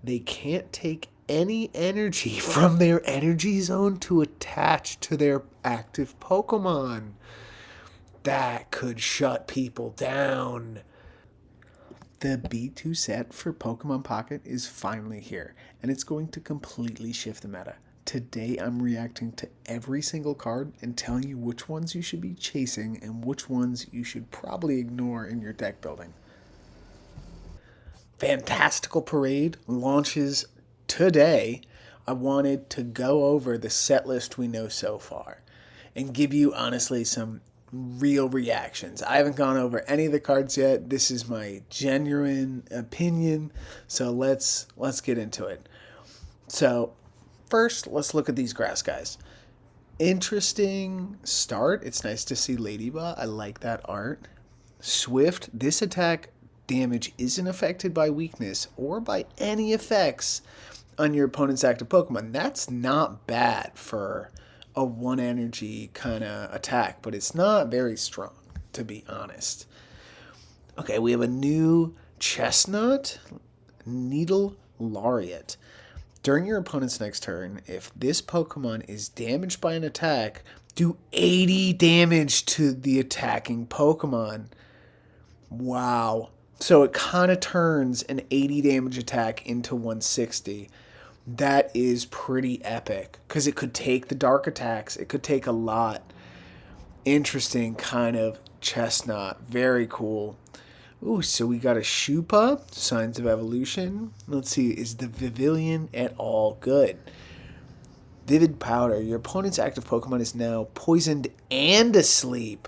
They can't take any energy from their energy zone to attach to their active Pokemon. That could shut people down. The B2 set for Pokemon Pocket is finally here, and it's going to completely shift the meta. Today, I'm reacting to every single card and telling you which ones you should be chasing and which ones you should probably ignore in your deck building. Fantastical Parade launches today. I wanted to go over the set list we know so far and give you honestly some real reactions. I haven't gone over any of the cards yet. This is my genuine opinion, so let's get into it. So first, let's look at these grass guys. Interesting start. It's nice to see Ladybug. I like that art. Swift. This attack damage isn't affected by weakness or by any effects on your opponent's active Pokemon. That's not bad for a 1 energy kind of attack, but it's not very strong, to be honest. Okay, we have a new Chestnut Needle Laureate. During your opponent's next turn, if this Pokemon is damaged by an attack, do 80 damage to the attacking Pokemon. Wow. So it kind of turns an 80 damage attack into 160. That is pretty epic because it could take the dark attacks. It could take a lot. Interesting kind of Chestnut. Very cool. Ooh, so we got a Shupa, Signs of Evolution. Let's see, is the Vivillon at all good? Vivid Powder. Your opponent's active Pokemon is now poisoned and asleep.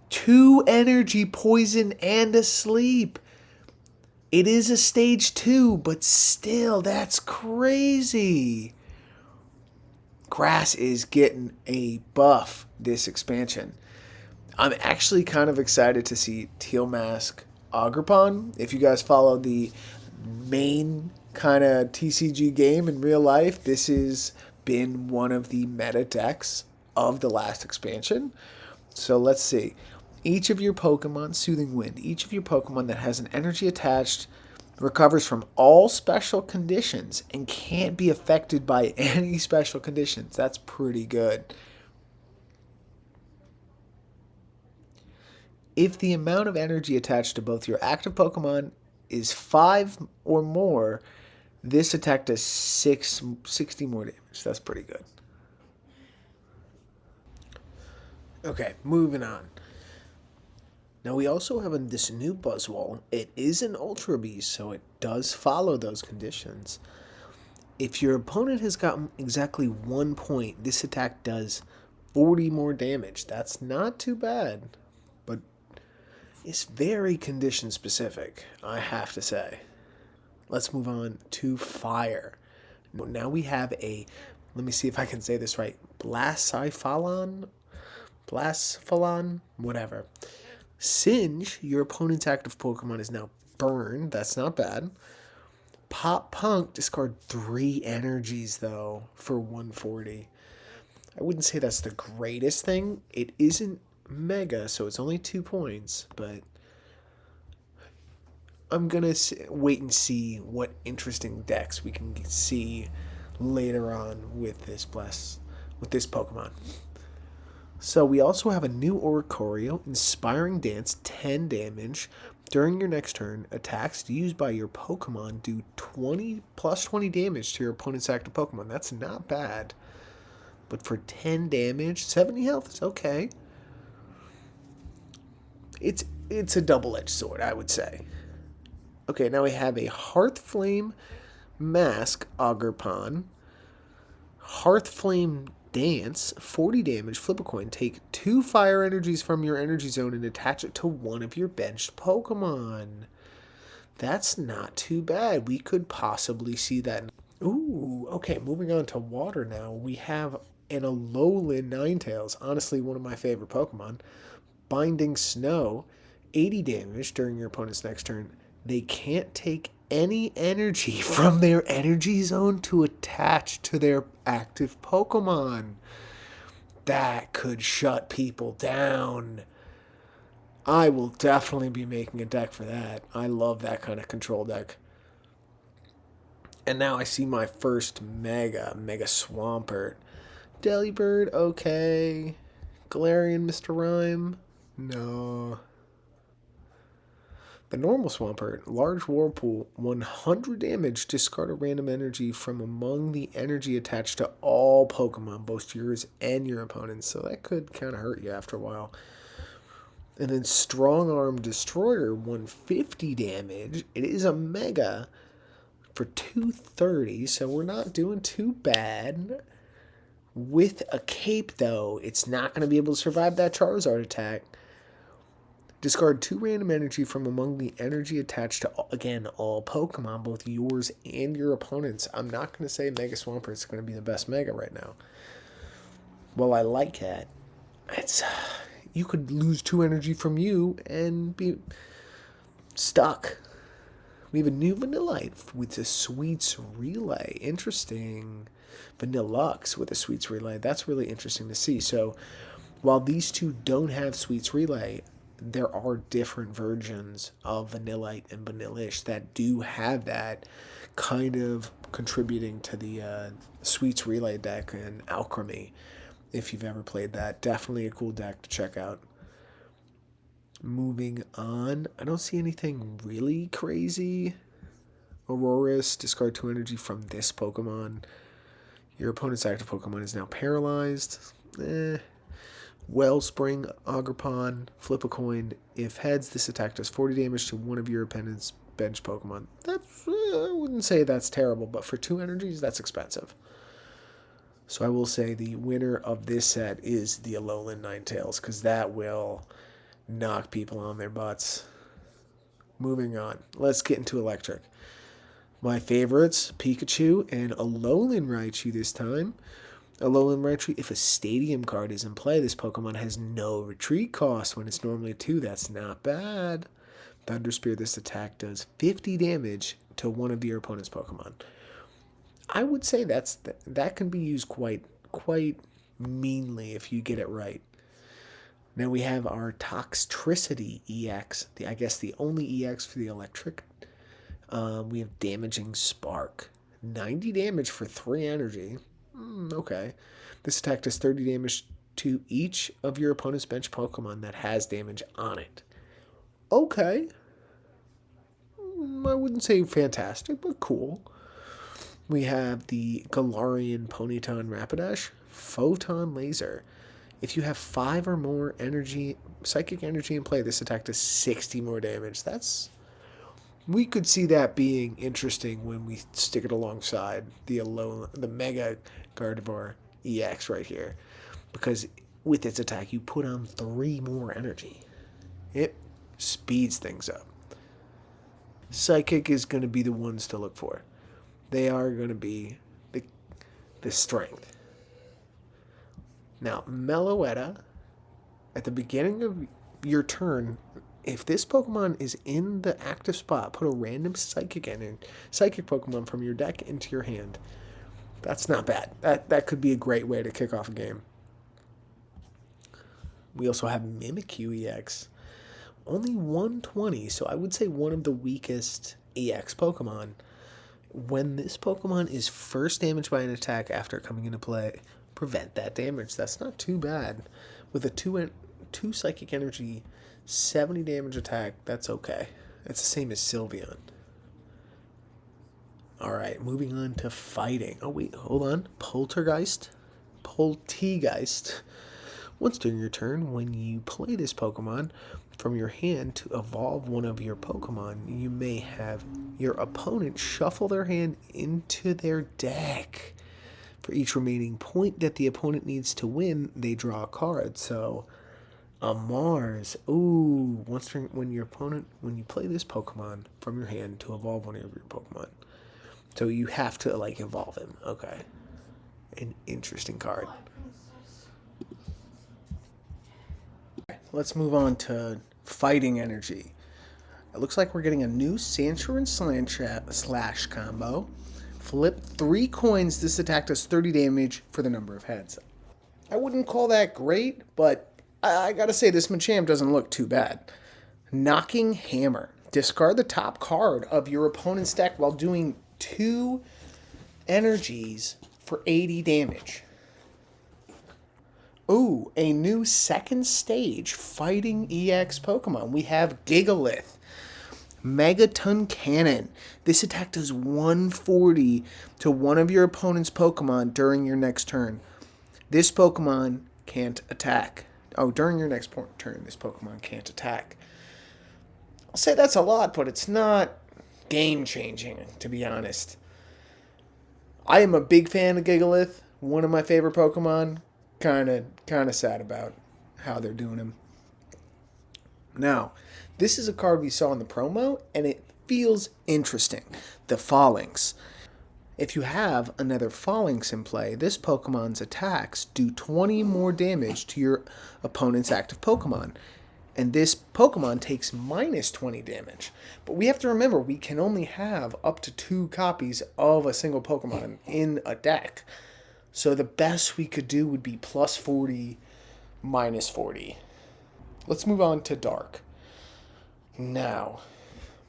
2 energy, poison, and asleep. It is a stage 2, but still, that's crazy. Grass is getting a buff this expansion. I'm actually kind of excited to see Teal Mask Agripon. If you guys follow the main kind of TCG game in real life, this has been one of the meta decks of the last expansion. So let's see. Each of your Pokemon, Soothing Wind, each of your Pokemon that has an energy attached recovers from all special conditions and can't be affected by any special conditions. That's pretty good. If the amount of energy attached to both your active Pokemon is 5 or more, this attack does 60 more damage. That's pretty good. Okay, moving on. Now we also have this new Buzzwole. It is an Ultra Beast, so it does follow those conditions. If your opponent has gotten exactly 1 point, this attack does 40 more damage. That's not too bad, but it's very condition specific, I have to say. Let's move on to Fire. Now we have let me see if I can say this right, Blacephalon, whatever. Singe, your opponent's active Pokemon is now burned. That's not bad. Pop Punk, discard 3 energies, though, for 140. I wouldn't say that's the greatest thing. It isn't mega, so it's only 2 points, but I'm going to wait and see what interesting decks we can see later on with this Pokemon. So we also have a new Oricorio, Inspiring Dance, 10 damage. During your next turn, attacks used by your Pokemon do plus 20 damage to your opponent's active Pokemon. That's not bad. But for 10 damage, 70 health is okay. It's a double-edged sword, I would say. Okay, now we have a Hearthflame Mask Agripon. Hearthflame Dance, 40 damage, flip a coin, take 2 fire energies from your energy zone and attach it to one of your benched Pokemon. That's not too bad. We could possibly see that. Ooh, okay, moving on to water now. We have an Alolan Ninetales, honestly one of my favorite Pokemon. Binding Snow, 80 damage during your opponent's next turn. They can't take any energy from their energy zone to attach to their active Pokemon. That could shut people down. I will definitely be making a deck for that. I love that kind of control deck. And now I see my first Mega Swampert. Delibird, okay. Galarian, Mr. Rhyme, no. The normal Swampert, large Whirlpool, 100 damage, discard a random energy from among the energy attached to all Pokemon, both yours and your opponent's, so that could kind of hurt you after a while. And then Strong Arm Destroyer, 150 damage. It is a Mega for 230, so we're not doing too bad. With a cape, though, it's not going to be able to survive that Charizard attack. Discard 2 random energy from among the energy attached to, again, all Pokemon, both yours and your opponent's. I'm not going to say Mega Swampert is going to be the best Mega right now. Well, I like that. You could lose 2 energy from you and be stuck. We have a new Vanillite with a Sweets Relay. Interesting. Vanillux with a Sweets Relay. That's really interesting to see. So, while these two don't have Sweets Relay, there are different versions of Vanillite and Vanillish that do have that, kind of contributing to the Sweets Relay deck and Alchemy. If you've ever played that, definitely a cool deck to check out. Moving on, I don't see anything really crazy. Aurorus, discard 2 energy from this Pokemon. Your opponent's active Pokemon is now paralyzed. Wellspring, Agripon, flip a coin. If heads, this attack does 40 damage to one of your opponent's bench Pokemon. That's, I wouldn't say that's terrible, but for 2 energies, that's expensive. So I will say the winner of this set is the Alolan Ninetales, because that will knock people on their butts. Moving on. Let's get into Electric. My favorites, Pikachu and Alolan Raichu this time. Alolan Raichu, if a Stadium card is in play, this Pokemon has no retreat cost when it's normally 2. That's not bad. Thunder Spear, this attack does 50 damage to one of your opponent's Pokemon. I would say that can be used quite meanly if you get it right. Now we have our Toxtricity EX, I guess the only EX for the Electric. We have Damaging Spark. 90 damage for 3 energy. Okay. This attack does 30 damage to each of your opponent's bench Pokemon that has damage on it. Okay. I wouldn't say fantastic, but cool. We have the Galarian Ponyta Rapidash. Photon Laser. If you have 5 or more psychic energy in play, this attack does 60 more damage. We could see that being interesting when we stick it alongside the Mega Gardevoir EX right here. Because with its attack, you put on 3 more energy. It speeds things up. Psychic is going to be the ones to look for. They are going to be the strength. Now, Meloetta, at the beginning of your turn, if this Pokemon is in the active spot, put a random psychic Pokemon from your deck into your hand. That's not bad. That could be a great way to kick off a game. We also have Mimikyu EX. Only 120, so I would say one of the weakest EX Pokemon. When this Pokemon is first damaged by an attack after coming into play, prevent that damage. That's not too bad. With a 2 psychic energy, 70 damage attack, that's okay. It's the same as Sylveon. Alright, moving on to fighting. Oh wait, hold on. Poltergeist. Once during your turn, when you play this Pokemon from your hand to evolve one of your Pokemon, you may have your opponent shuffle their hand into their deck. For each remaining point that the opponent needs to win, they draw a card. So, a Mars. Ooh, when you play this Pokemon from your hand to evolve one of your Pokemon. So you have to evolve him. Okay. An interesting card. Let's move on to fighting energy. It looks like we're getting a new Sandshrew and Slash combo. Flip 3 coins. This attack does 30 damage for the number of heads. I wouldn't call that great, but I gotta say this Machamp doesn't look too bad. Knocking Hammer. Discard the top card of your opponent's deck while doing 2 energies for 80 damage. Ooh, a new second stage fighting EX Pokemon. We have Gigalith. Megaton Cannon. This attack does 140 to one of your opponent's Pokemon during your next turn. This Pokemon can't attack. Oh, during your next turn, this Pokemon can't attack. I'll say that's a lot, but it's not game-changing, to be honest. I am a big fan of Gigalith. One of my favorite Pokemon. Kind of sad about how they're doing him. Now, this is a card we saw in the promo, and it feels interesting. The Fallings. If you have another Fallings in play, this Pokemon's attacks do 20 more damage to your opponent's active Pokemon. And this Pokemon takes minus 20 damage. But we have to remember, we can only have up to 2 copies of a single Pokemon in a deck. So the best we could do would be plus 40, minus 40. Let's move on to Dark. Now,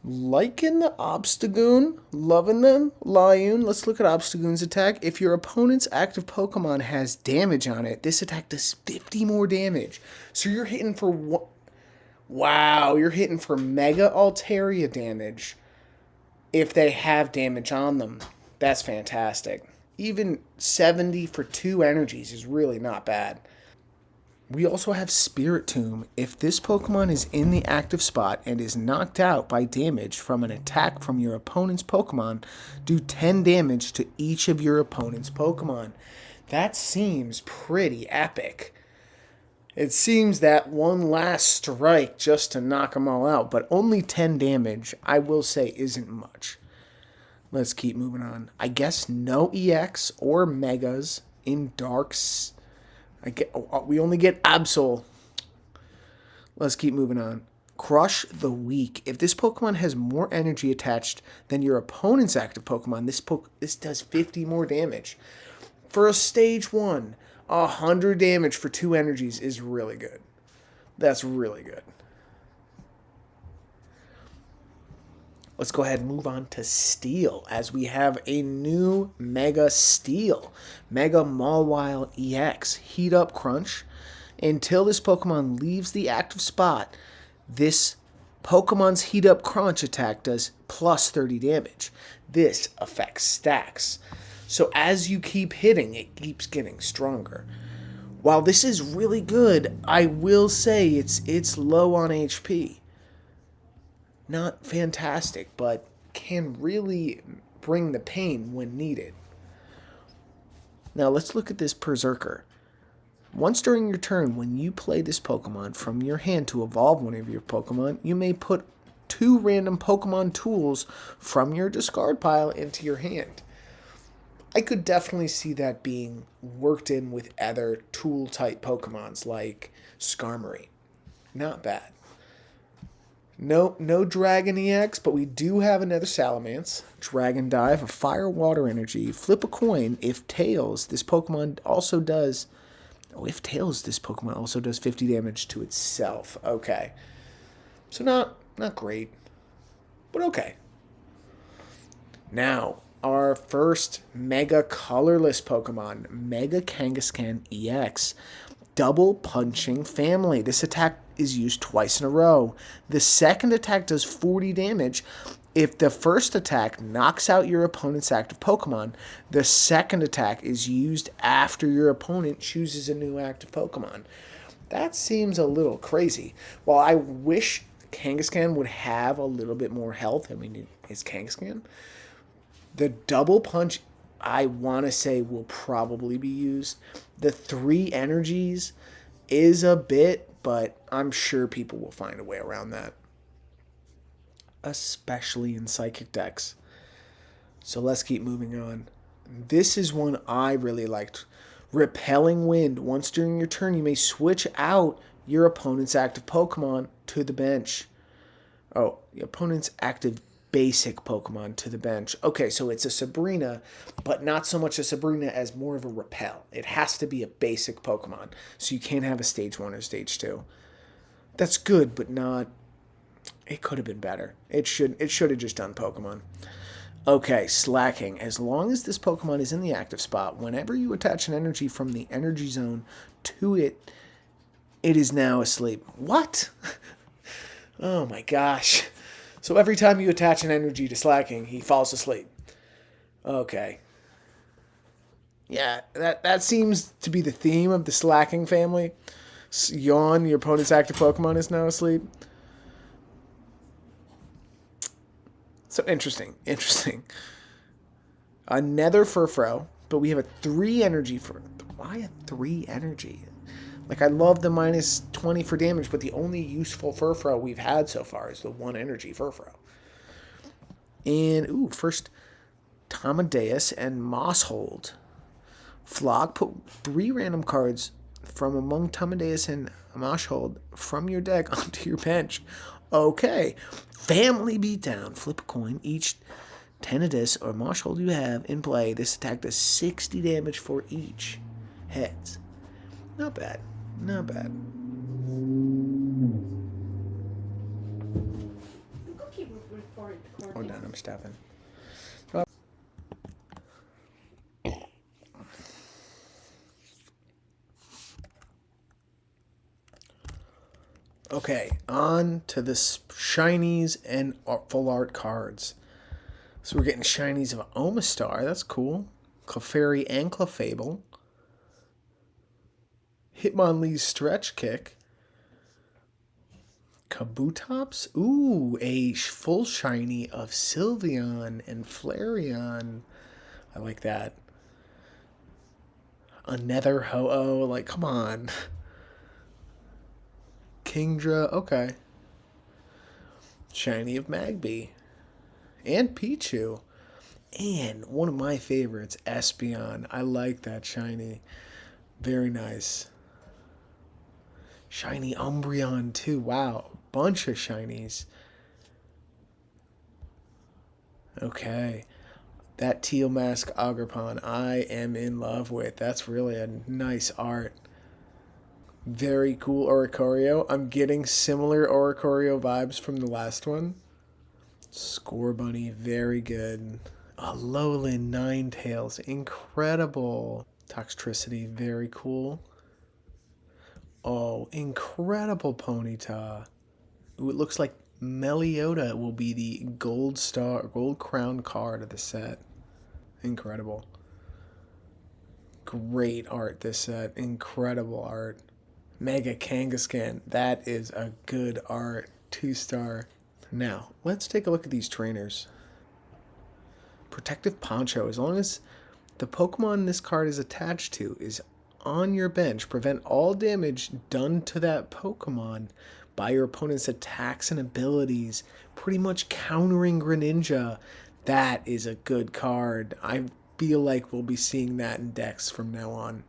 liking the Obstagoon, loving them, Lyoon. Let's look at Obstagoon's attack. If your opponent's active Pokemon has damage on it, this attack does 50 more damage. So you're hitting for wow, you're hitting for Mega Altaria damage if they have damage on them. That's fantastic. Even 70 for 2 energies is really not bad. We also have Spirit Tomb. If this Pokemon is in the active spot and is knocked out by damage from an attack from your opponent's Pokemon, do 10 damage to each of your opponent's Pokemon. That seems pretty epic. It seems that one last strike just to knock them all out, but only 10 damage, I will say, isn't much. Let's keep moving on. I guess no EX or Megas in Darks. We only get Absol. Let's keep moving on. Crush the Weak. If this Pokemon has more energy attached than your opponent's active Pokemon, this does 50 more damage. For a stage 1, 100 damage for 2 energies is really good. That's really good. Let's go ahead and move on to Steel, as we have a new Mega Steel. Mega Mawile EX. Heat Up Crunch. Until this Pokemon leaves the active spot, this Pokemon's Heat Up Crunch attack does plus 30 damage. This affects stacks. So as you keep hitting, it keeps getting stronger. While this is really good, I will say it's low on HP. Not fantastic, but can really bring the pain when needed. Now let's look at this Berserker. Once during your turn, when you play this Pokemon from your hand to evolve one of your Pokemon, you may put 2 random Pokemon tools from your discard pile into your hand. I could definitely see that being worked in with other tool-type Pokemons like Skarmory. Not bad. No Dragon EX, but we do have another Salamence. Dragon Dive, a Fire Water Energy. Flip a coin. If Tails, this Pokemon also does... Oh, if Tails, this Pokemon also does 50 damage to itself. Okay. So not great, but okay. Now, our first Mega Colorless Pokemon, Mega Kangaskhan EX. Double Punching Family. This attack is used twice in a row. The second attack does 40 damage. If the first attack knocks out your opponent's active Pokemon, the second attack is used after your opponent chooses a new active Pokemon. That seems a little crazy. While I wish Kangaskhan would have a little bit more health, I mean, it's Kangaskhan. The Double Punch, I want to say, will probably be used. The 3 energies is a bit, but I'm sure people will find a way around that. Especially in Psychic decks. So let's keep moving on. This is one I really liked. Repelling Wind. Once during your turn, you may switch out your opponent's active Pokemon to the bench. Oh, the opponent's active basic Pokemon to the bench. Okay, so it's a Sabrina, but not so much a Sabrina as more of a Repel. It has to be a basic Pokemon, so you can't have a Stage 1 or Stage 2. That's good, but not... It could have been better. It should have just done Pokemon. Okay, slacking. As long as this Pokemon is in the active spot, whenever you attach an energy from the energy zone to it, it is now asleep. What? Oh my gosh. So every time you attach an energy to slacking, he falls asleep. Okay. Yeah, that seems to be the theme of the slacking family. Yawn, your opponent's active Pokemon is now asleep. So interesting. Another Furfro, but we have a 3 energy for. Why a 3 energy? Like, I love the minus 20 for damage, but the only useful Furfro we've had so far is the 1 energy Furfro. And, ooh, first Tomadeus and Mosshold. Flock, put 3 random cards from among Tomadeus and Mosshold from your deck onto your bench. Okay. Family Beatdown. Flip a coin. Each Tomadeus or Mosshold you have in play, this attack does 60 damage for each. Heads. Not bad. Not bad. Hold on, I'm stopping. Okay, on to the shinies and full art cards. So we're getting shinies of Omastar. That's cool. Clefairy and Clefable. Hitmonlee's Stretch Kick. Kabutops. Ooh, a full shiny of Sylveon and Flareon. I like that. Another Ho-Oh. Like, come on. Kingdra. Okay. Shiny of Magby. And Pichu. And one of my favorites, Espeon. I like that shiny. Very nice. Shiny Umbreon, too. Wow. Bunch of shinies. Okay. That Teal Mask Ogerpon, I am in love with. That's really a nice art. Very cool Oricorio. I'm getting similar Oricorio vibes from the last one. Scorbunny, very good. Alolan Ninetales, incredible. Toxtricity, very cool. Oh, incredible Ponyta. Ooh, it looks like Melioda will be the gold crown card of the set. Incredible. Great art this set. Incredible art. Mega Kangaskhan. That is a good art. 2-star. Now, let's take a look at these trainers. Protective Poncho. As long as the Pokemon this card is attached to is on your bench, prevent all damage done to that Pokemon by your opponent's attacks and abilities, pretty much countering Greninja. That is a good card. I feel like we'll be seeing that in decks from now on.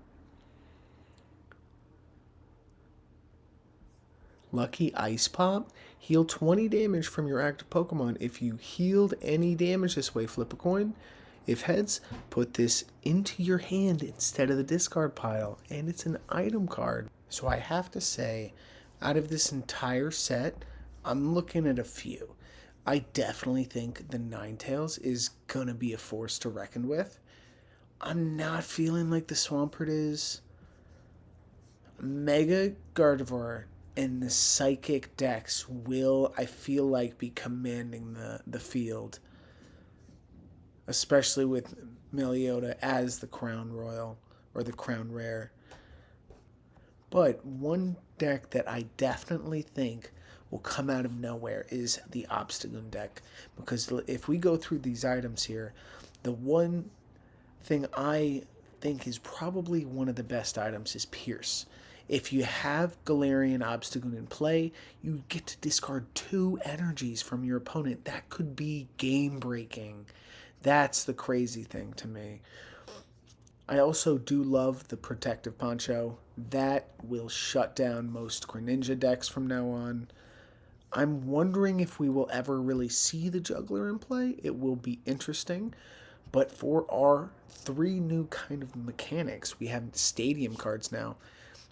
Lucky Ice Pop. Heal 20 damage from your active Pokemon. If you healed any damage this way, flip a coin. If heads, put this into your hand instead of the discard pile. And it's an item card. So I have to say, out of this entire set, I'm looking at a few. I definitely think the Ninetales is going to be a force to reckon with. I'm not feeling like the Swampert is. Mega Gardevoir and the Psychic decks will, I feel like, be commanding the field. Especially with Melioda as the Crown Royal, or the Crown Rare. But one deck that I definitely think will come out of nowhere is the Obstagoon deck. Because if we go through these items here, the one thing I think is probably one of the best items is Pierce. If you have Galarian Obstagoon in play, you get to discard 2 energies from your opponent. That could be game-breaking. That's the crazy thing to me. I also do love the Protective Poncho. That will shut down most Greninja decks from now on. I'm wondering if we will ever really see the Juggler in play. It will be interesting. But for our 3 new kind of mechanics, we have stadium cards now.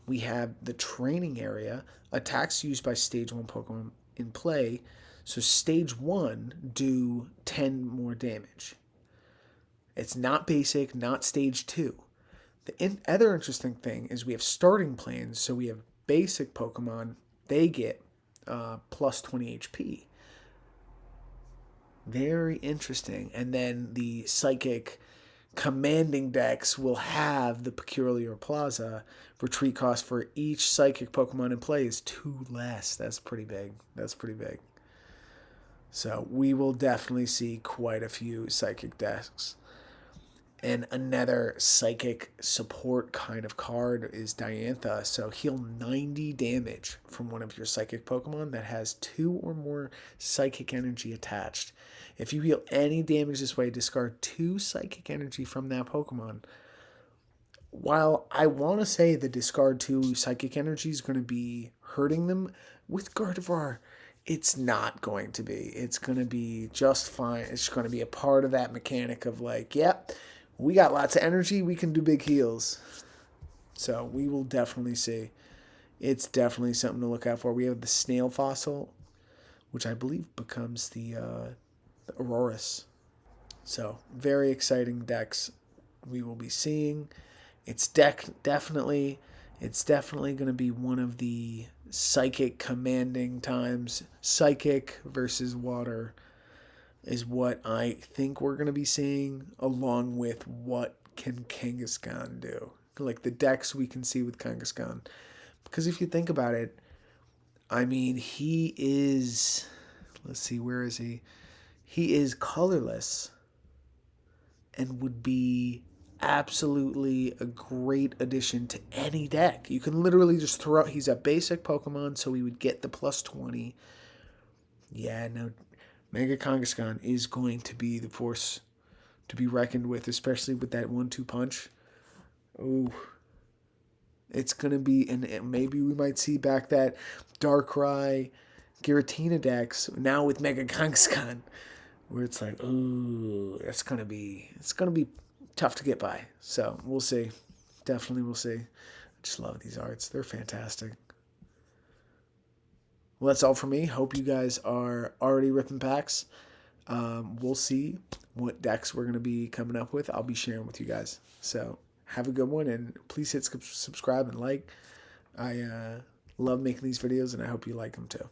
We have the training area, attacks used by Stage 1 Pokemon in play, So stage 1 do 10 more damage. It's not basic, not stage 2. The other interesting thing is we have starting plans. So we have basic Pokemon, they get plus 20 HP. Very interesting. And then the psychic commanding decks will have the Peculiar Plaza. Retreat cost for each psychic Pokemon in play is 2 less. That's pretty big. That's pretty big. So we will definitely see quite a few psychic decks. And another psychic support kind of card is Diantha. So heal 90 damage from one of your psychic Pokemon that has 2 or more psychic energy attached. If you heal any damage this way, discard 2 psychic energy from that Pokemon. While I want to say the discard 2 psychic energy is going to be hurting them, with Gardevoir, it's not going to be. It's going to be just fine. It's going to be a part of that mechanic of like, yep. We got lots of energy. We can do big heals. So we will definitely see. It's definitely something to look out for. We have the snail fossil, which I believe becomes the Aurorus. So very exciting decks we will be seeing. It's definitely going to be one of the psychic commanding times. Psychic versus water is what I think we're going to be seeing, along with what can Kangaskhan do. Like the decks we can see with Kangaskhan. Because if you think about it, I mean, he is... Let's see, where is he? He is colorless and would be absolutely a great addition to any deck. You can literally just throw... He's a basic Pokemon, so he would get the plus 20. Yeah, no... Mega Kangaskhan is going to be the force to be reckoned with, especially with that 1-2 punch. Ooh. It's going to be, and maybe we might see back that Darkrai, Giratina decks now with Mega Kangaskhan, where it's like, ooh, it's going to be tough to get by. So we'll see. Definitely we'll see. I just love these arts. They're fantastic. Well, that's all for me. Hope you guys are already ripping packs. We'll see what decks we're going to be coming up with. I'll be sharing with you guys. So have a good one, and please hit subscribe and like. I love making these videos, and I hope you like them too.